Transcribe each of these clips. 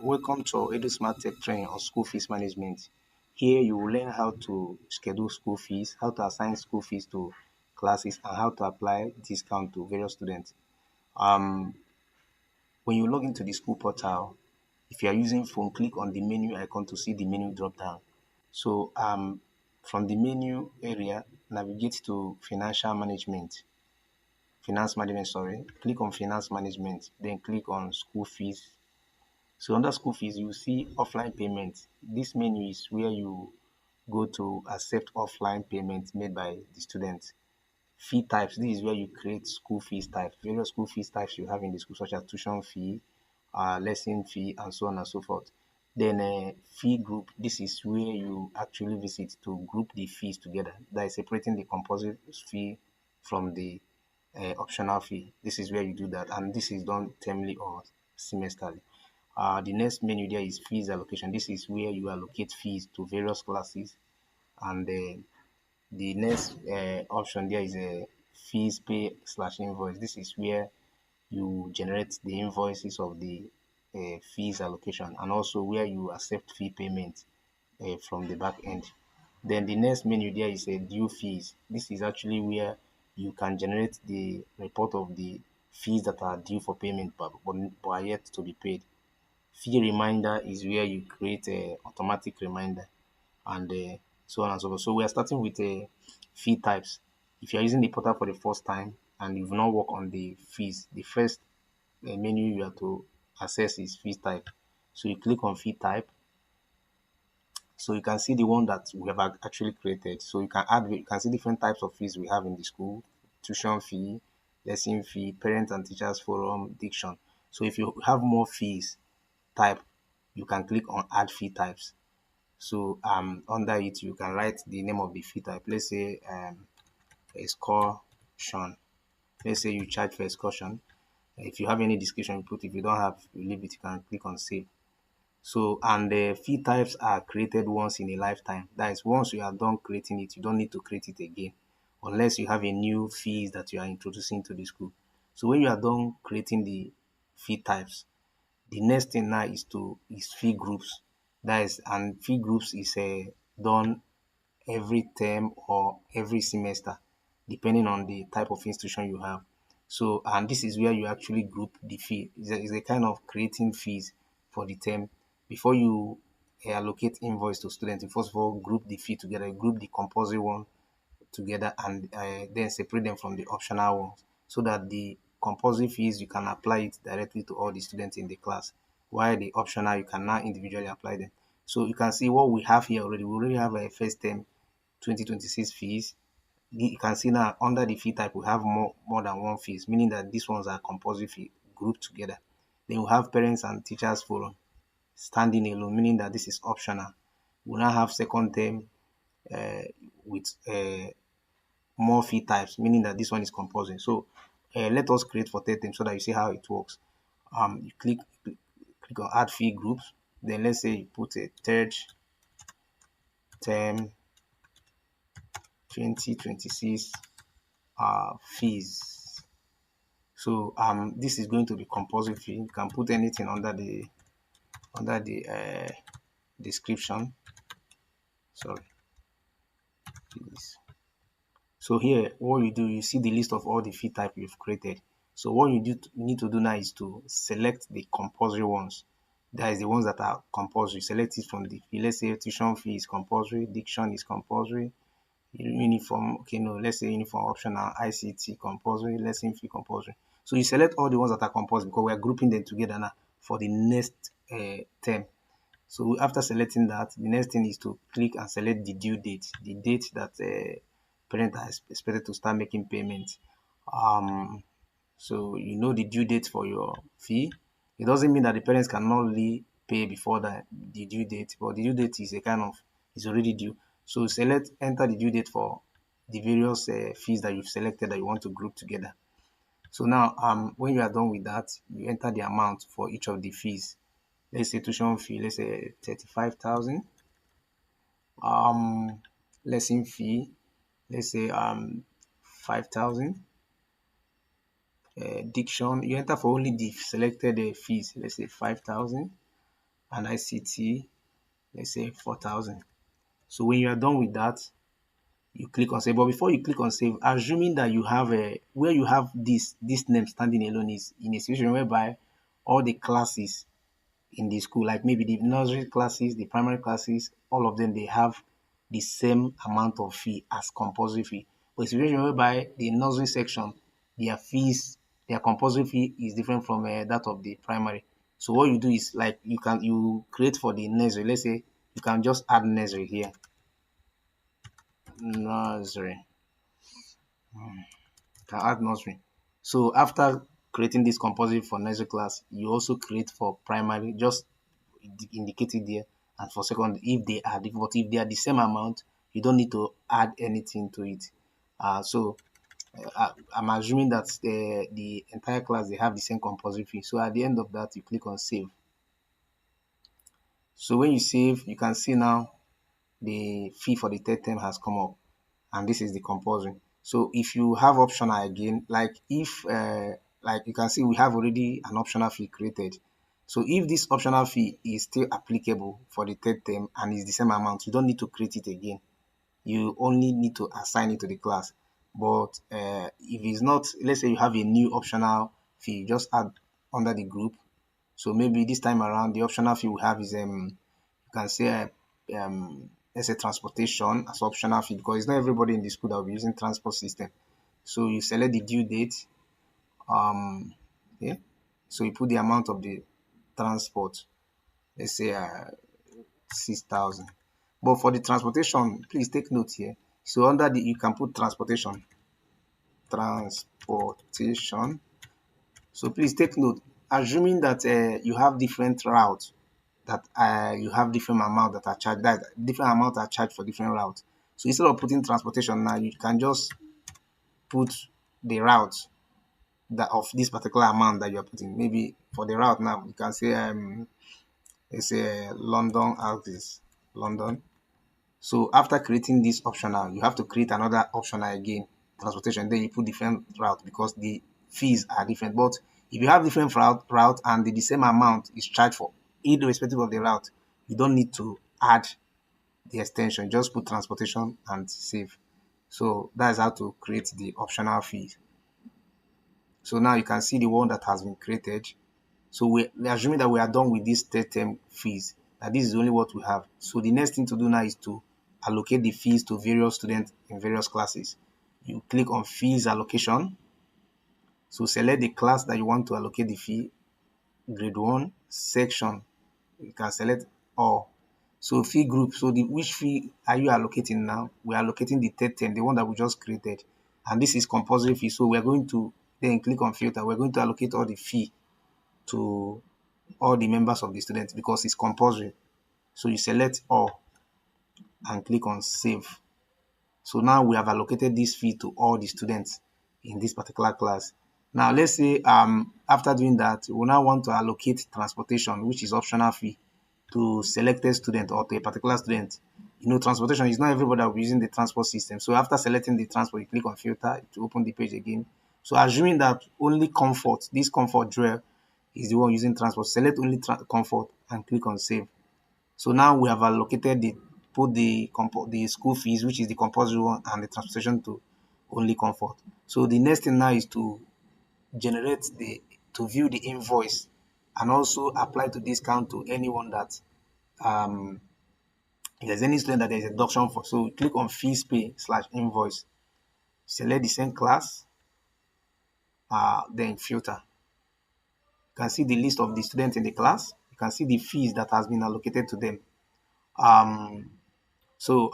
Welcome to EduSmart Tech Training on School Fees Management. Here you will learn how to schedule school fees, how to assign school fees to classes, and how to apply discount to various students. Um, when you log into the school portal, if you are using phone, click on the menu icon to see the menu drop down. So from the menu area, navigate to finance management, sorry. Click on finance management, then click on school fees. So under school fees, you see offline payment. This menu is where you go to accept offline payments made by the students. Fee types, this is where you create school fees types. Various school fees types you have in the school, such as tuition fee, lesson fee, and so on and so forth. Then fee group, this is where you actually visit to group the fees together. That is separating the composite fee from the optional fee. This is where you do that, and this is done termly or semesterly. The next menu there is fees allocation. This is where you allocate fees to various classes, and the next option there is a fees pay slash invoice. This is where you generate the invoices of the fees allocation, and also where you accept fee payment from the back end. Then the next menu there is a due fees. This is actually where you can generate the report of the fees that are due for payment but are yet to be paid. Fee reminder is where you create a automatic reminder, and so on and so forth. So we are starting with fee types. If you are using the portal for the first time and you've not worked on the fees, the first menu you have to access is fee type. So you click on fee type. So you can see the one that we have actually created. So you can see different types of fees we have in the school: tuition fee, lesson fee, parent and teachers forum, diction. So if you have more fees type, you can click on add fee types. So under it you can write the name of the fee type. Let's say excursion. Let's say you charge for excursion. If you have any description, you put. If you don't have, you leave it. You can click on save. So and the fee types are created once in a lifetime. That is, once you are done creating it, you don't need to create it again, unless you have a new fees that you are introducing to the school. So when you are done creating the fee types, the next thing now is fee groups. That is, and fee groups is done every term or every semester, depending on the type of institution you have. So, and this is where you actually group the fee. It's a kind of creating fees for the term. Before you allocate invoice to students, you first of all group the fee together, group the compulsory one together, and then separate them from the optional ones, so that the compulsory fees you can apply it directly to all the students in the class, while the optional you can now individually apply them. So you can see what we have here already. We already have a first term 2026 fees. You can see now under the fee type we have more than one fees, meaning that these ones are compulsory fee grouped together. Then we have parents and teachers forum standing alone, meaning that this is optional. We now have second term uh, with more fee types, meaning that this one is compulsory. So let us create for third term so that you see how it works. You click on add fee groups. Then let's say you put a third term 2026 fees. So this is going to be compulsory fee. You can put anything under the description. Sorry, please. So here, what you do, you see the list of all the fee type you've created. So what you need to do now is to select the compulsory ones. That is the ones that are compulsory. Select it from the fee. Let's say tuition fee is compulsory, diction is compulsory, uniform, okay, no, let's say uniform optional, ICT compulsory, lesson fee compulsory. So you select all the ones that are compulsory because we are grouping them together now for the next term. So after selecting that, the next thing is to click and select the due date, the date that parent are expected to start making payments. Um, so you know the due date for your fee. It doesn't mean that the parents cannot really pay before the due date, but the due date is a kind of is already due. So enter the due date for the various fees that you've selected that you want to group together. So now when you are done with that, you enter the amount for each of the fees. Let's say tuition fee, let's say 35,000. Um, lesson fee, let's say 5,000. Diction, you enter for only the selected fees, let's say 5,000. and ICT, let's say 4,000. So when you are done with that, you click on save. But before you click on save, assuming that you have a where you have this name standing alone is in a situation whereby all the classes in the school, like maybe the nursery classes, the primary classes, all of them they have the same amount of fee as compulsory fee. But a situation whereby the nursery section, their fees, their compulsory fee is different from that of the primary. So what you do is like you create for the nursery. Let's say you can just add nursery here, nursery. Can add nursery. So after creating this compulsory for nursery class, you also create for primary, just indicated there, and for second if they are different. But if they are the same amount, you don't need to add anything to it. I'm assuming that the entire class they have the same compulsory fee. So at the end of that, you click on save. So when you save, you can see now the fee for the third term has come up, and this is the compulsory. So if you have optional again, like if like you can see we have already an optional fee created. So if this optional fee is still applicable for the third term and is the same amount, you don't need to create it again. You only need to assign it to the class. But if it's not, let's say you have a new optional fee, you just add under the group. So maybe this time around, the optional fee we have is you can say let's say transportation as optional fee because it's not everybody in the school that will be using transport system. So you select the due date, um, yeah. So you put the amount of the transport, let's say 6,000. But for the transportation, please take note here. So under the you can put transportation. So please take note, assuming that you have different routes that you have different amount that are charged, that different amount are charged for different routes. So instead of putting transportation now, you can just put the route that of this particular amount that you're putting. Maybe for the route now, you can say let's say London out is London. So after creating this optional, you have to create another optional again, transportation. Then you put different route because the fees are different. But if you have different route and the same amount is charged for irrespective of the route, you don't need to add the extension. Just put transportation and save. So that is how to create the optional fees. So now you can see the one that has been created. So we're assuming that we are done with this third term fees, that this is only what we have. So the next thing to do now is to allocate the fees to various students in various classes. You click on fees allocation. So select the class that you want to allocate the fee, grade 1, section. You can select all. So fee group. So which fee are you allocating now? We are allocating the third term, the one that we just created. And this is compulsory fee. So we are going to then click on filter. We're going to allocate all the fee to all the members of the students because it's compulsory. So you select all and click on save. So now we have allocated this fee to all the students in this particular class. Now let's say after doing that, we now want to allocate transportation, which is optional fee, to selected student or to a particular student. You know, transportation is not everybody that will be using the transport system. So after selecting the transport, you click on filter to open the page again. So assuming that only comfort, this comfort drill is the one using transport, select only comfort and click on save. So now we have allocated put the school fees, which is the compulsory one, and the transportation to only comfort. So the next thing now is to generate to view the invoice and also apply to discount to anyone that um if there's any student that there's a deduction for. So click on fees pay slash invoice, select the same class, then filter. You can see the list of the students in the class. You can see the fees that has been allocated to them. Um, so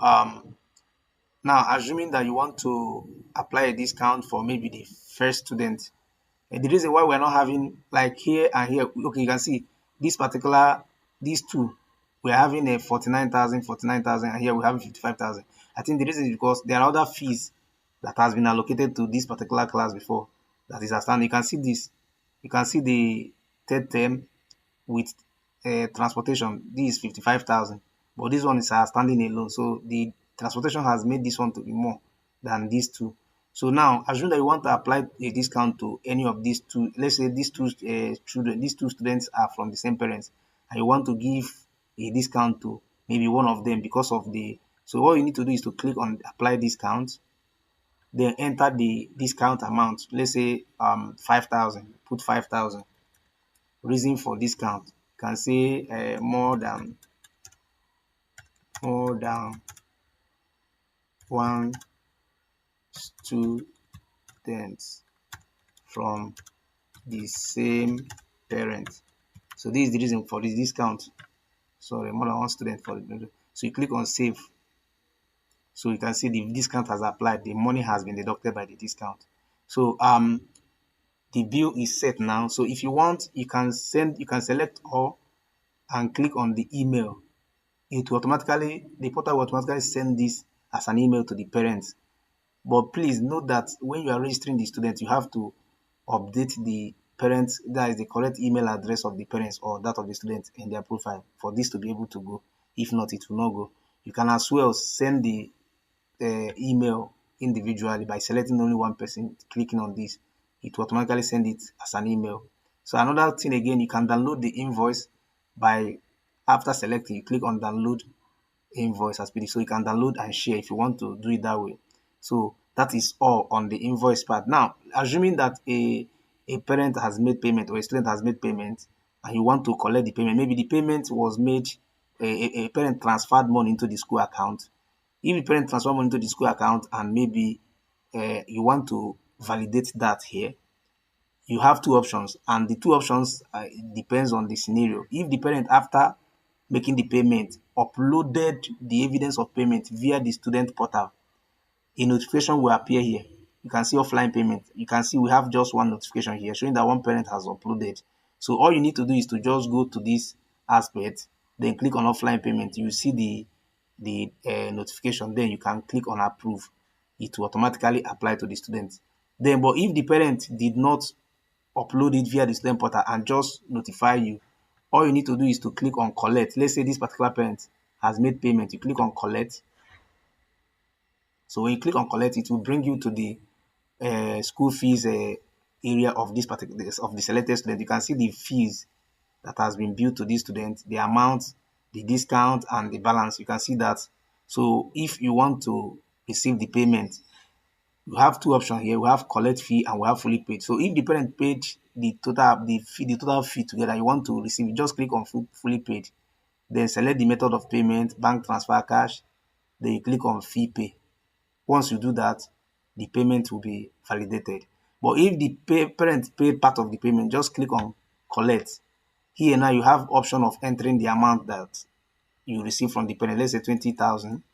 now assuming that you want to apply a discount for maybe the first student, and the reason why we're not having like here and here, okay, you can see this particular, these two, we're having a 49,000, and here we're having 55,000. I think the reason is because there are other fees that has been allocated to this particular class before that is outstanding. You can see this. You can see the third term with transportation. This is 55,000, but this one is outstanding alone. So the transportation has made this one to be more than these two. So now, assume that you want to apply a discount to any of these two. Let's say these two children, these two students are from the same parents. and you want to give a discount to maybe one of them because of the, so all you need to do is to click on apply discount, then enter the discount amount. Let's say 5,000, put 5,000. Reason for discount, you can say more than one student from the same parent. So this is the reason for this discount. Sorry, more than one student for the, so you click on save. So you can see the discount has applied. The money has been deducted by the discount. So the bill is set now. So if you want, you can select all and click on the email. It will automatically, the portal will automatically send this as an email to the parents. But please note that when you are registering the student, you have to update the parents, that is the correct email address of the parents or that of the student in their profile for this to be able to go. If not, it will not go. You can as well send the email individually by selecting only one person, clicking on this. It will automatically send it as an email. So another thing again, you can download the invoice by, after selecting, you click on download invoice as PDF. So you can download and share if you want to do it that way. So that is all on the invoice part. Now, assuming that a parent has made payment or a student has made payment and you want to collect the payment, maybe the payment was made, a parent transferred money into the school account. If the parent transfer money into the school account and maybe you want to validate that here, you have two options, and the two options depends on the scenario. If the parent, after making the payment, uploaded the evidence of payment via the student portal, a notification will appear here. You can see offline payment. You can see we have just one notification here showing that one parent has uploaded. So all you need to do is to just go to this aspect, then click on offline payment. You see the notification. Then you can click on approve. It will automatically apply to the student. Then, but if the parent did not upload it via the student portal and just notify you, all you need to do is to click on collect. Let's say this particular parent has made payment. You click on collect. So when you click on collect, it will bring you to the school fees area of this particular, of the selected student. You can see the fees that has been billed to this student, the amount, the discount, and the balance. You can see that. So if you want to receive the payment, you have two options here. We have collect fee and we have fully paid. So if the parent paid the total fee together, you want to receive it, just click on fully paid. Then select the method of payment, bank transfer, cash. Then you click on fee pay. Once you do that, the payment will be validated. But if the parent paid part of the payment, just click on collect. Here now you have option of entering the amount that you receive from the parent. Let's say 20,000.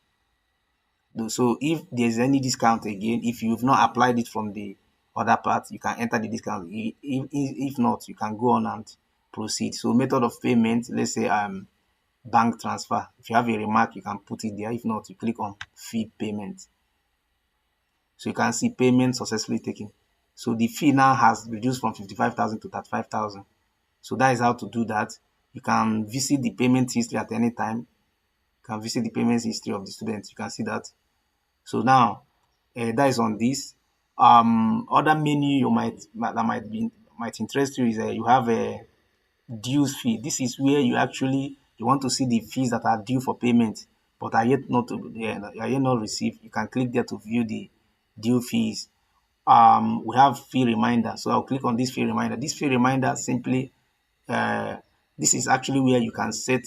So if there's any discount again, if you've not applied it from the other part, you can enter the discount. If not, you can go on and proceed. So method of payment, let's say bank transfer. If you have a remark, you can put it there. If not, you click on fee payment. So you can see payment successfully taken. So the fee now has reduced from 55,000 to 35,000. So that is how to do that. You can visit the payment history at any time. You can visit the payment history of the student. You can see that. So now that is on this. Other menu you might interest you is you have a dues fee. This is where you want to see the fees that are due for payment but are yet not received. You can click there to view the due fees. We have fee reminder. So I'll click on this fee reminder. This fee reminder simply uh, this is actually where you can set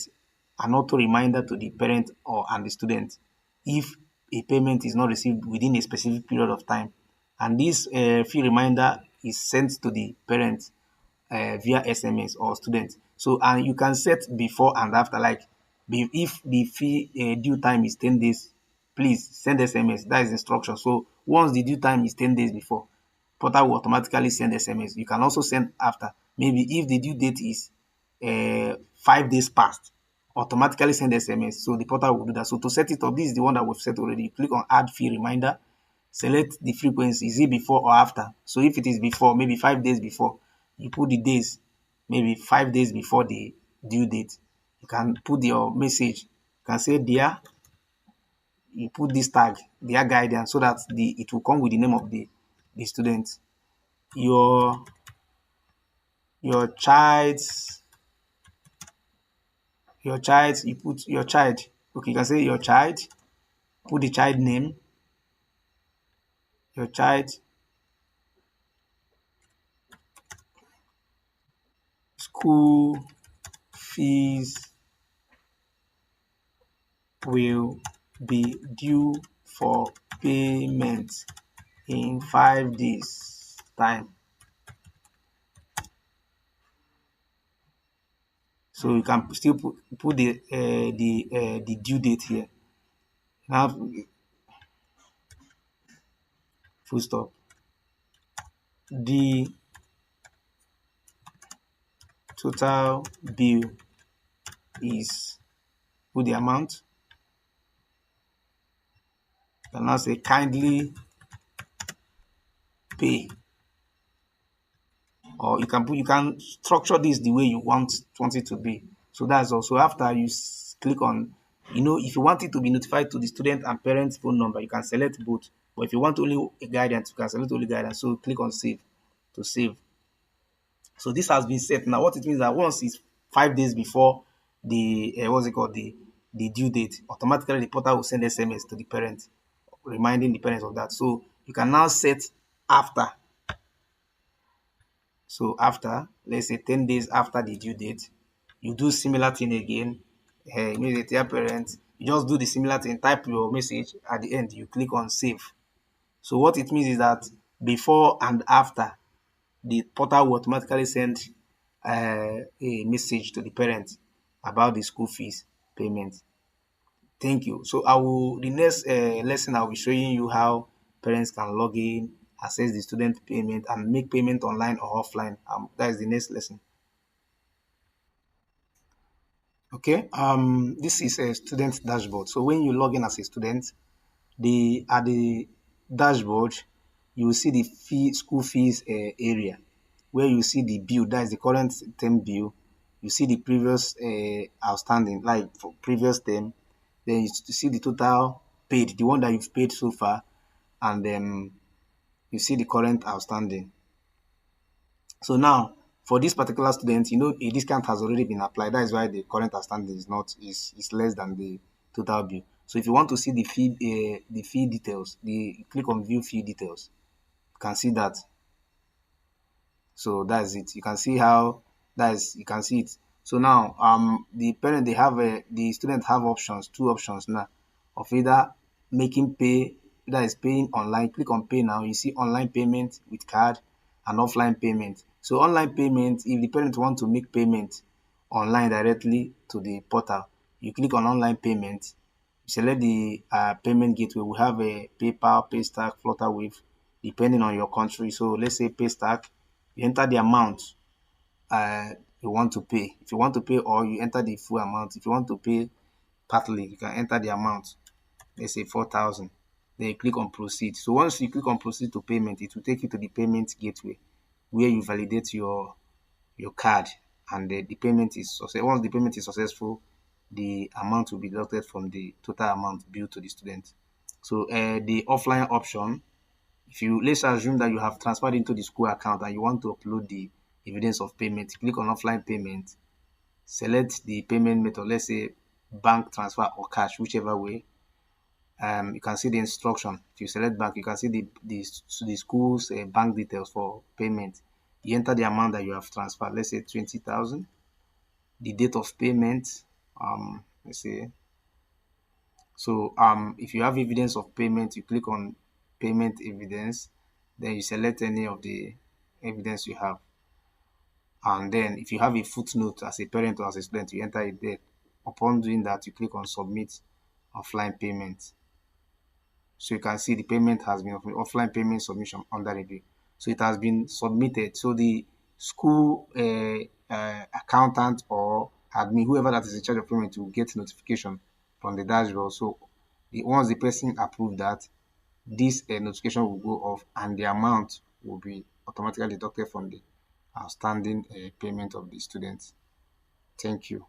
an auto reminder to the parent or and the student if a payment is not received within a specific period of time. And this fee reminder is sent to the parent via SMS or student. So, and you can set before and after, like if the fee due time is 10 days, please send SMS. That is instruction. So once the due time is 10 days before, portal will automatically send SMS. You can also send after. Maybe if the due date is 5 days past, automatically send SMS. So the portal will do that. So to set it up, this is the one that we've set already. You click on add fee reminder, select the frequency. Is it before or after? So if it is before, maybe 5 days before, you put the days, maybe 5 days before the due date. You can put your message. You can say dear, you put this tag, dear guidance, so that it will come with the name of the student. Your child's Your child, you put your child. Okay, you can say your child, put the child name, your child school fees will be due for payment in 5 days time. So you can still put the due date here. Now full stop. The total bill is, put the amount. You can now say kindly pay, or you can structure this the way you want it to be. So that's also after you click on, if you want it to be notified to the student and parents phone number, you can select both. But if you want only a guidance, you can select only guidance. So click on save to save. So this has been set. Now what it means that once it's 5 days before the what's it called, the due date, automatically the portal will send SMS to the parent reminding the parents of that. So you can now set after. So after, let's say 10 days after the due date, you do similar thing again. Immediately, dear parents, you just do the similar thing, type your message. At the end, you click on save. So what it means is that before and after, the portal will automatically send a message to the parents about the school fees payment. Thank you. So the next lesson I'll be showing you how parents can log in, access the student payment, and make payment online or offline. That is the next lesson. Okay. This is a student dashboard. So when you log in as a student, at the dashboard, you will see the school fees area, where you see the bill. That is the current term bill. You see the previous outstanding, like for previous term. Then you see the total paid, the one that you've paid so far, and then you see the current outstanding. So now, for this particular student, a discount has already been applied. That is why the current outstanding is less than the total bill. So if you want to see the fee details, click on view fee details. You can see that. So that's it. You can see how you can see it. So now the parent, the student have options, two options now, of either making pay, that is paying online. Click on pay now. You see online payment with card and offline payment. So online payment, if the parent want to make payment online directly to the portal, you click on online payment. You select the payment gateway. We have a PayPal, Paystack, Flutterwave, depending on your country. So let's say Paystack, you enter the amount uh, you want to pay. If you want to pay all, you enter the full amount. If you want to pay partly, you can enter the amount. Let's say 4,000. Then you click on proceed. So once you click on proceed to payment, it will take you to the payment gateway where you validate your card, and the payment is successful. Once the payment is successful, the amount will be deducted from the total amount billed to the student. So the offline option, if you let's assume that you have transferred into the school account and you want to upload the evidence of payment, click on offline payment, select the payment method, let's say bank transfer or cash, whichever way. You can see the instruction. If you select bank, you can see the school's bank details for payment. You enter the amount that you have transferred, let's say 20,000. The date of payment, let's say. So if you have evidence of payment, you click on payment evidence, then you select any of the evidence you have. And then if you have a footnote as a parent or as a student, you enter it there. Upon doing that, you click on submit offline payment. So you can see the payment has been offline payment submission under review. So it has been submitted. So the school accountant or admin, whoever that is in charge of payment, will get notification from the dashboard. So once the person approves that, this notification will go off and the amount will be automatically deducted from the outstanding payment of the students. Thank you.